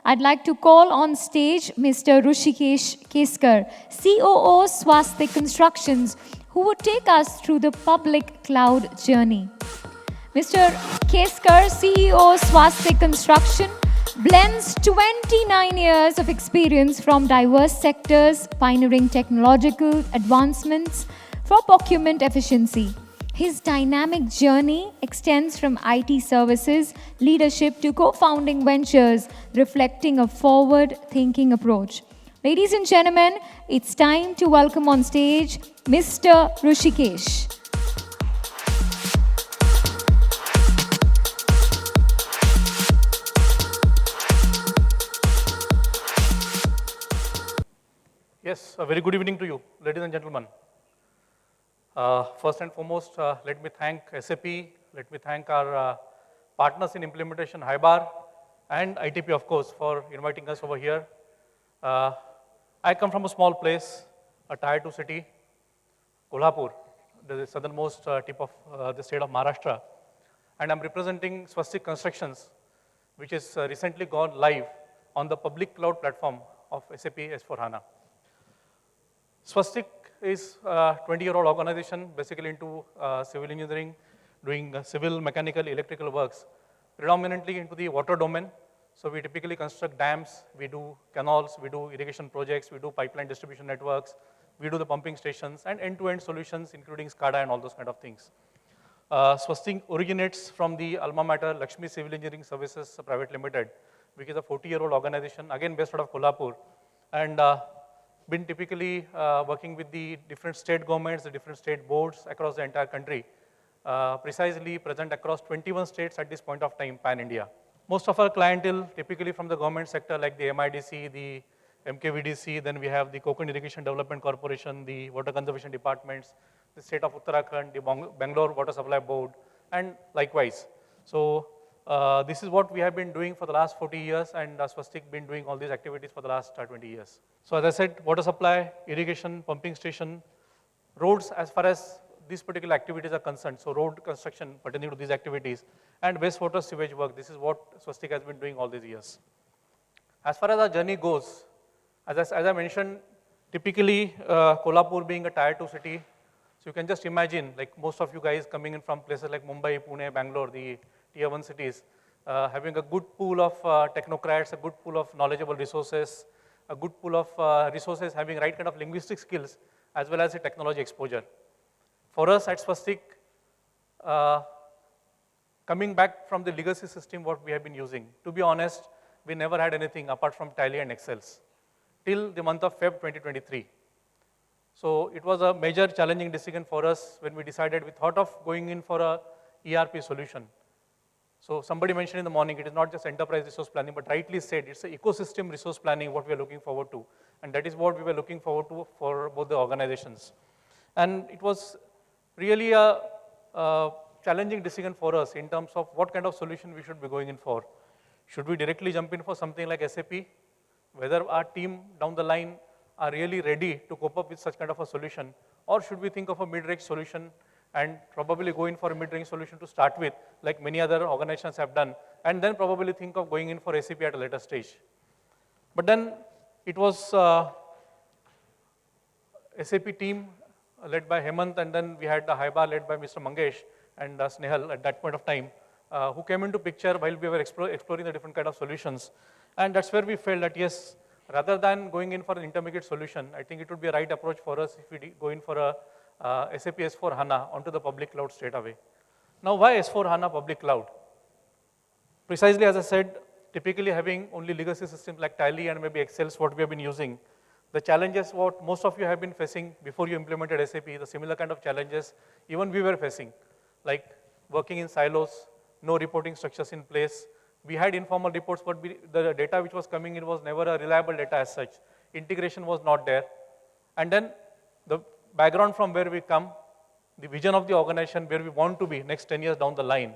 I'd like to call on stage Mr. Hrushikesh Keskar, COO Swastik Constructions, who would take us through the public cloud journey. Mr. Keskar, CEO Swastik Construction, blends 29 years of experience from diverse sectors, pioneering technological advancements for procurement efficiency. His dynamic journey extends from IT services leadership to co-founding ventures, reflecting a forward-thinking approach. Ladies and gentlemen, it's time to welcome on stage Mr. Hrushikesh. Yes, a very good evening to you, ladies and gentlemen. First and foremost, let me thank SAP, let me thank our partners in implementation, Highbar, and ITP, of course, for inviting us over here. I come from a small place, a tier 2 city, Kolhapur, the southernmost tip of the state of Maharashtra. And I'm representing Swastik Constructions, which is recently gone live on the public cloud platform of SAP S4 HANA. Swastik is a 20-year-old organization, basically into civil engineering, doing civil, mechanical, electrical works, predominantly into the water domain. So we typically construct dams, we do canals, we do irrigation projects, we do pipeline distribution networks, we do the pumping stations, and end-to-end solutions, including SCADA and all those kind of things. Swastik originates from the alma mater Laxmi Civil Engineering Services Private Limited, which is a 40-year-old organization, again based out of Kolhapur, and been typically working with the different state governments, the different state boards across the entire country, precisely present across 21 states at this point of time, pan-India. Most of our clientele, typically from the government sector, like the MIDC, the MKVDC, then we have the Konkan Irrigation Development Corporation, the Water Conservation Departments, the state of Uttarakhand, the Bangalore Water Supply Board, and likewise. So this is what we have been doing for the last 40 years, and Swastik been doing all these activities for the last 20 years. So as I said, water supply, irrigation, pumping station, roads as far as these particular activities are concerned, so road construction pertaining to these activities, and wastewater sewage work, this is what Swastik has been doing all these years. As far as our journey goes, as I mentioned, typically Kolhapur being a tier 2 city, so you can just imagine, like most of you guys coming in from places like Mumbai, Pune, Bangalore, the tier 1 cities, having a good pool of technocrats, a good pool of knowledgeable resources, a good pool of resources having right kind of linguistic skills, as well as the technology exposure. For us at Swastik, coming back from the legacy system, what we have been using, to be honest, we never had anything apart from Tally and Excels till the month of Feb 2023. So it was a major challenging decision for us when we decided, we thought of going in for a ERP solution. So somebody mentioned in the morning, it is not just enterprise resource planning, but rightly said, it's an ecosystem resource planning what we are looking forward to. And that is what we were looking forward to for both the organizations. And it was really a challenging decision for us in terms of what kind of solution we should be going in for. Should we directly jump in for something like SAP? Whether our team down the line are really ready to cope up with such kind of a solution, or should we think of a mid-range solution and probably go in for a mid-range solution to start with, like many other organizations have done, and then probably think of going in for SAP at a later stage. But then it was SAP team led by Hemant, and then we had the Highbar led by Mr. Mangesh and Snehal at that point of time, who came into picture while we were exploring the different kind of solutions. And that's where we felt that yes, rather than going in for an intermediate solution, I think it would be a right approach for us if we go in for a SAP S4 HANA onto the public cloud straight away. Now, why S4 HANA public cloud? Precisely as I said, typically having only legacy systems like Tally and maybe Excel is what we have been using. The challenges what most of you have been facing before you implemented SAP, the similar kind of challenges even we were facing, like working in silos, no reporting structures in place. We had informal reports, but the data which was coming in was never a reliable data as such. Integration was not there. And then the background from where we come, the vision of the organization, where we want to be next 10 years down the line,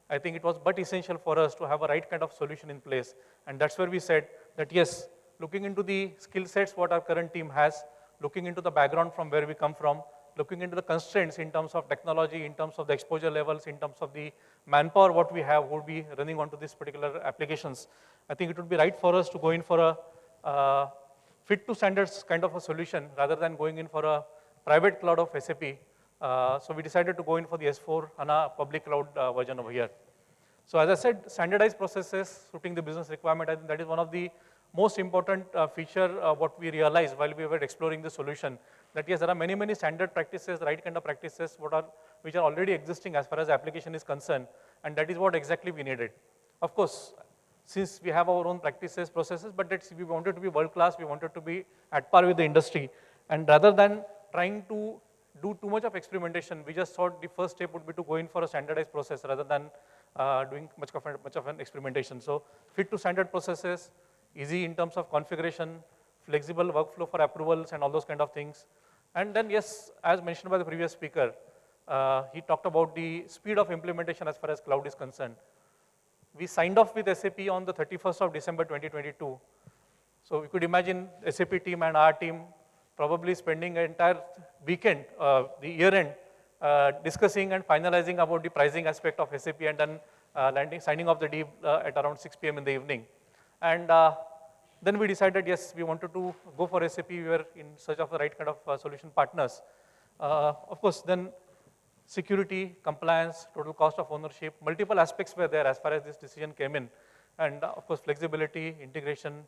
I think it was but essential for us to have a right kind of solution in place. And that's where we said that yes, looking into the skill sets what our current team has, looking into the background from where we come from, looking into the constraints in terms of technology, in terms of the exposure levels, in terms of the manpower what we have would be running onto these particular applications. I think it would be right for us to go in for a fit to standards kind of a solution rather than going in for a private cloud of SAP. So we decided to go in for the S4 HANA Public Cloud version over here. So as I said, standardized processes suiting the business requirement, I think that is one of the most important feature what we realized while we were exploring the solution. That yes, there are many, many standard practices, the right kind of practices which are already existing as far as the application is concerned, and that is what exactly we needed. Of course, since we have our own practices, processes, but we wanted to be world class, we wanted to be at par with the industry, and rather than trying to do too much of experimentation, we just thought the first step would be to go in for a standardized process rather than doing much of an experimentation. So fit to standard processes, easy in terms of configuration, flexible workflow for approvals and all those kind of things. And then yes, as mentioned by the previous speaker, he talked about the speed of implementation as far as cloud is concerned. We signed off with SAP on the 31st of December 2022. So we could imagine SAP team and our team probably spending an entire weekend, the year end, discussing and finalizing about the pricing aspect of SAP and then signing off the deal at around 6 p.m. in the evening. And then we decided, yes, we wanted to go for SAP. We were in search of the right kind of solution partners. Of course, then security, compliance, total cost of ownership, multiple aspects were there as far as this decision came in. And of course, flexibility, integration.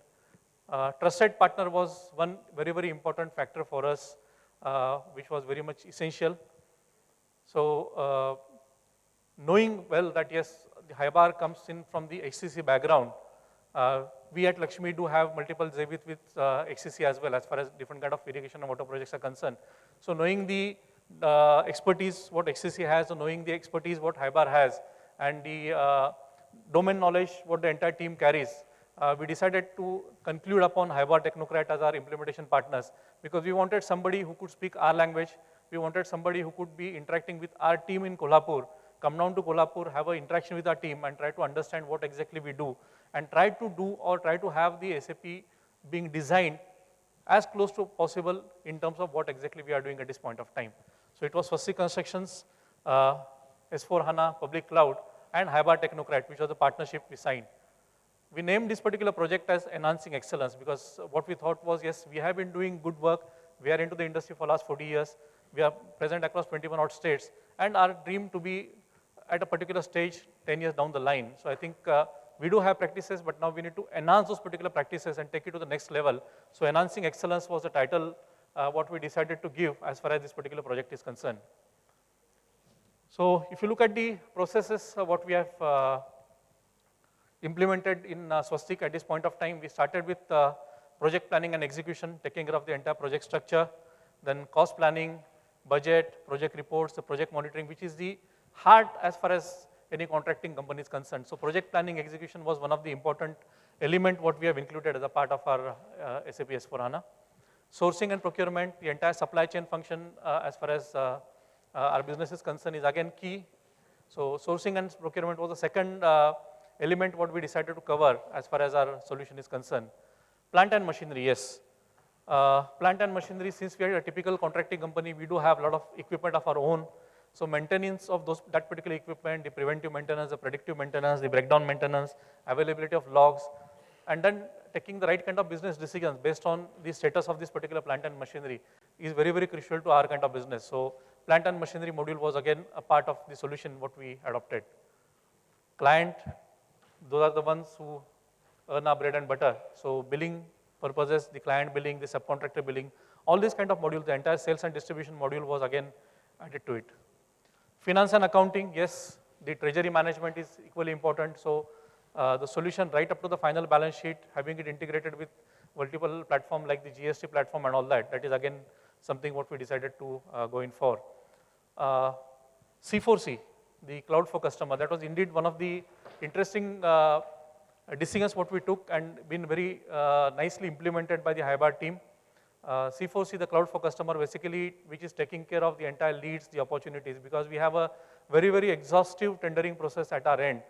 Trusted partner was one very, very important factor for us, which was very much essential. So knowing well that yes, the Highbar comes in from the HCC background, we at Laxmi do have multiple JVs with HCC as well as far as different kind of irrigation and water projects are concerned. So knowing the expertise what HCC has, or knowing the expertise what Highbar has, and the domain knowledge what the entire team carries, we decided to conclude upon Highbar Technocrat as our implementation partners, because we wanted somebody who could speak our language. We wanted somebody who could be interacting with our team in Kolhapur, come down to Kolhapur, have an interaction with our team and try to understand what exactly we do, and try to have the SAP being designed as close to possible in terms of what exactly we are doing at this point of time. So it was Swastik Constructions, S4 HANA Public Cloud, and Highbar Technocrat, which was the partnership we signed. We named this particular project as Enhancing Excellence because what we thought was, yes, we have been doing good work. We are into the industry for the last 40 years. We are present across 21 odd states, and our dream to be at a particular stage 10 years down the line. So I think we do have practices, but now we need to enhance those particular practices and take it to the next level. So Enhancing Excellence was the title what we decided to give as far as this particular project is concerned. So if you look at the processes, what we have implemented in Swastik at this point of time, we started with project planning and execution, taking care of the entire project structure, then cost planning, budget, project reports, the project monitoring, which is the heart as far as any contracting company is concerned. So project planning execution was one of the important element what we have included as a part of our SAP S4 HANA. Sourcing and procurement, the entire supply chain function as far as our business is concerned is again key. So sourcing and procurement was the second element what we decided to cover as far as our solution is concerned. Plant and machinery, yes. Plant and machinery, since we are a typical contracting company, we do have a lot of equipment of our own. So maintenance of that particular equipment, the preventive maintenance, the predictive maintenance, the breakdown maintenance, availability of logs, and then taking the right kind of business decisions based on the status of this particular plant and machinery is very, very crucial to our kind of business. So plant and machinery module was again a part of the solution what we adopted. Client, those are the ones who earn our bread and butter. So billing purposes, the client billing, the subcontractor billing, all these kind of modules, the entire sales and distribution module was again added to it. Finance and accounting, yes, the treasury management is equally important. So the solution right up to the final balance sheet, having it integrated with multiple platform like the GST platform and all that, that is again something what we decided to go in for. C4C, the cloud for customer, that was indeed one of the interesting decisions what we took and been very nicely implemented by the Highbar team. C4C, the cloud for customer, basically which is taking care of the entire leads, the opportunities, because we have a very, very exhaustive tendering process at our end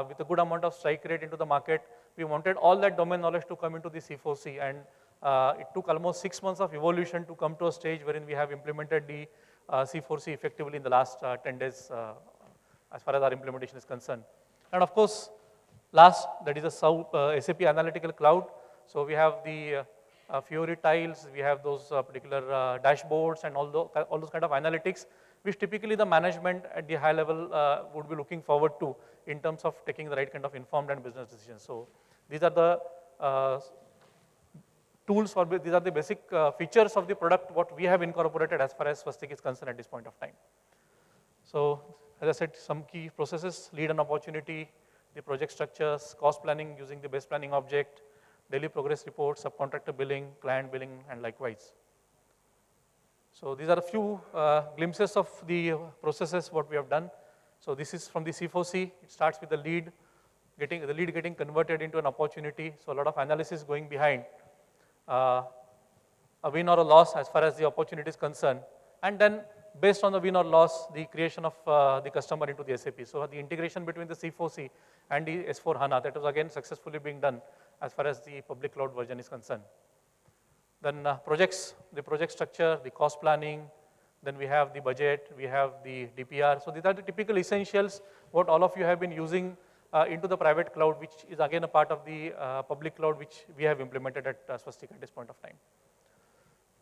with a good amount of strike rate into the market. We wanted all that domain knowledge to come into the C4C, and It took almost 6 months of evolution to come to a stage wherein we have implemented the C4C effectively in the last 10 days as far as our implementation is concerned. And of course, last, that is the SAP Analytical Cloud. So we have the Fiori tiles, we have those particular dashboards and all those kind of analytics, which typically the management at the high level would be looking forward to in terms of taking the right kind of informed and business decisions. So these are the tools, or these are the basic features of the product what we have incorporated as far as Swastik is concerned at this point of time. So as I said, some key processes: lead and opportunity, the project structures, cost planning using the base planning object, daily progress reports, subcontractor billing, client billing, and likewise. So these are a few glimpses of the processes what we have done. So this is from the C4C. It starts with the lead getting converted into an opportunity. So a lot of analysis going behind a win or a loss as far as the opportunity is concerned, and then based on the win or loss, the creation of the customer into the SAP. So the integration between the C4C and the S4 HANA, that was again successfully being done as far as the public cloud version is concerned. Then projects, the project structure, the cost planning, then we have the budget, we have the DPR. So these are the typical essentials what all of you have been using into the private cloud, which is again a part of the public cloud which we have implemented at Swastik at this point of time.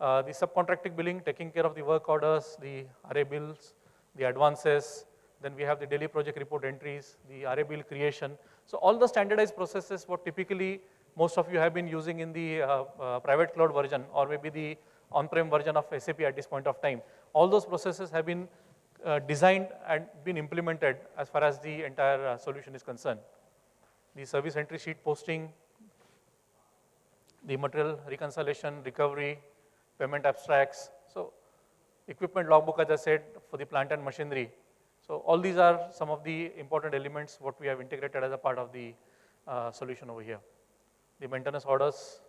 The subcontracting billing, taking care of the work orders, the RA bills, the advances, then we have the daily project report entries, the RA bill creation. So all the standardized processes what typically most of you have been using in the private cloud version or maybe the on-prem version of SAP at this point of time. All those processes have been designed and been implemented as far as the entire solution is concerned. The service entry sheet posting, the material reconciliation, recovery, payment abstracts. So equipment logbook, as I said, for the plant and machinery. So all these are some of the important elements what we have integrated as a part of the solution over here. The maintenance orders,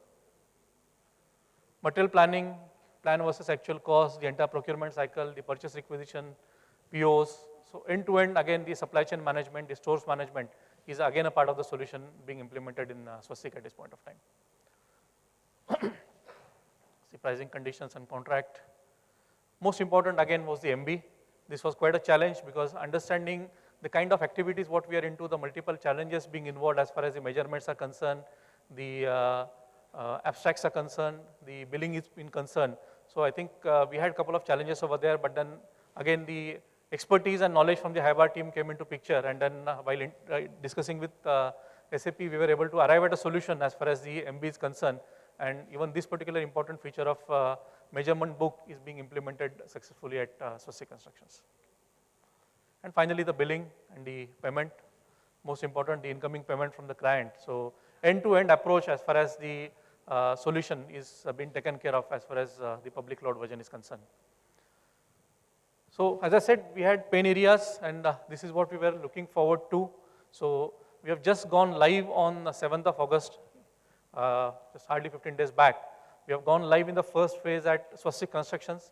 material planning, plan versus actual cost, the entire procurement cycle, the purchase requisition, POs. So end to end, again, the supply chain management, the stores management is again a part of the solution being implemented in Swastik at this point of time. The pricing conditions and contract. Most important again was the MB. This was quite a challenge because understanding the kind of activities what we are into, the multiple challenges being involved as far as the measurements are concerned, the abstracts are concerned, the billing is been concerned. So I think we had a couple of challenges over there, but then again the expertise and knowledge from the Highbar team came into picture, and then while discussing with SAP, we were able to arrive at a solution as far as the MB is concerned, and even this particular important feature of measurement book is being implemented successfully at Swastik Constructions. And finally, the billing and the payment. Most important, the incoming payment from the client. So end-to-end approach as far as the solution is being taken care of as far as the public cloud version is concerned. So as I said, we had pain areas, and this is what we were looking forward to. So we have just gone live on the 7th of August, just hardly 15 days back. We have gone live in the first phase at Swastik Constructions.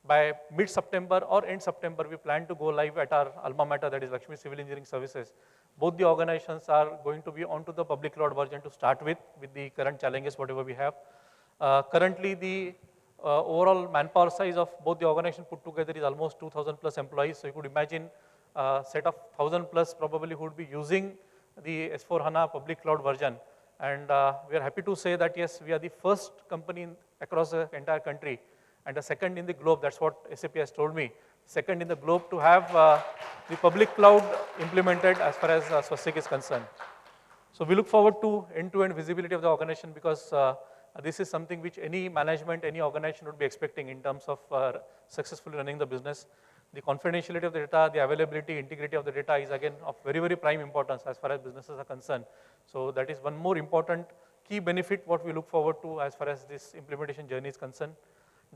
By mid-September or end September, we plan to go live at our alma mater, that is Laxmi Civil Engineering Services. Both the organizations are going to be onto the public cloud version to start with the current challenges, whatever we have. Currently, the overall manpower size of both the organizations put together is almost 2,000 plus employees. So you could imagine a set of 1,000 plus probably who would be using the S4 HANA public cloud version. And we are happy to say that yes, we are the first company across the entire country and the second in the globe, that's what SAP has told me, second in the globe to have the public cloud implemented as far as Swastik is concerned. So we look forward to end-to-end visibility of the organization because this is something which any management, any organization would be expecting in terms of successfully running the business. The confidentiality of the data, the availability, integrity of the data is again of very, very prime importance as far as businesses are concerned. So that is one more important key benefit what we look forward to as far as this implementation journey is concerned.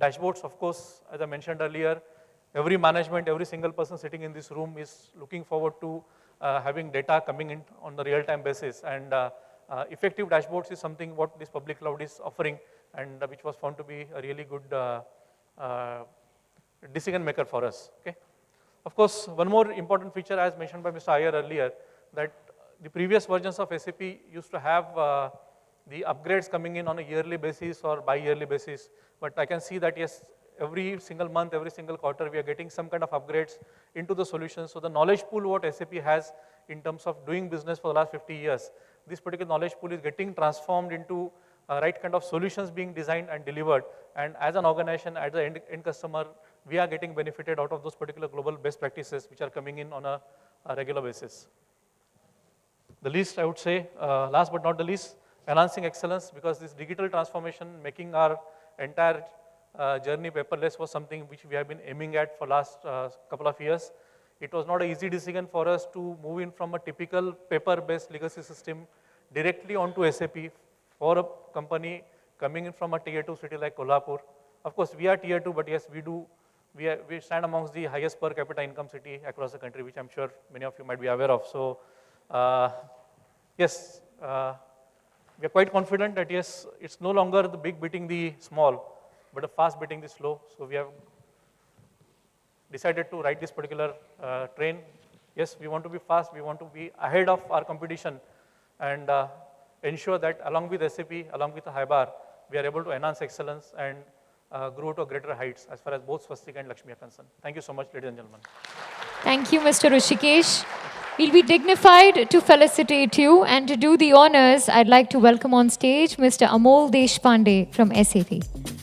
Dashboards, of course, as I mentioned earlier, every management, every single person sitting in this room is looking forward to having data coming in on the real-time basis. And effective dashboards is something what this public cloud is offering and which was found to be a really good decision maker for us. Okay. Of course, one more important feature as mentioned by Mr. Iyer earlier, that the previous versions of SAP used to have the upgrades coming in on a yearly basis or bi-yearly basis, but I can see that yes, every single month, every single quarter, we are getting some kind of upgrades into the solution. So the knowledge pool what SAP has in terms of doing business for the last 50 years, this particular knowledge pool is getting transformed into right kind of solutions being designed and delivered. And as an organization, as an end customer, we are getting benefited out of those particular global best practices which are coming in on a regular basis. The least, I would say, last but not the least, enhancing excellence, because this digital transformation, making our entire journey paperless was something which we have been aiming at for last couple of years. It was not an easy decision for us to move in from a typical paper-based legacy system directly onto SAP for a company coming in from a tier 2 city like Kolhapur. Of course, we are tier 2, but yes, we stand amongst the highest per capita income city across the country, which I'm sure many of you might be aware of. So, yes, we are quite confident that yes, it's no longer the big beating the small, but the fast beating the slow. So we have decided to ride this particular train. Yes, we want to be fast, we want to be ahead of our competition, and ensure that along with SAP, along with the Highbar, we are able to enhance excellence and grow to greater heights as far as both Swastik and Laxmi are concerned. Thank you so much, ladies and gentlemen. Thank you, Mr. Hrushikesh. We'll be dignified to felicitate you, and to do the honors, I'd like to welcome on stage Mr. Amol Deshpande from SAP.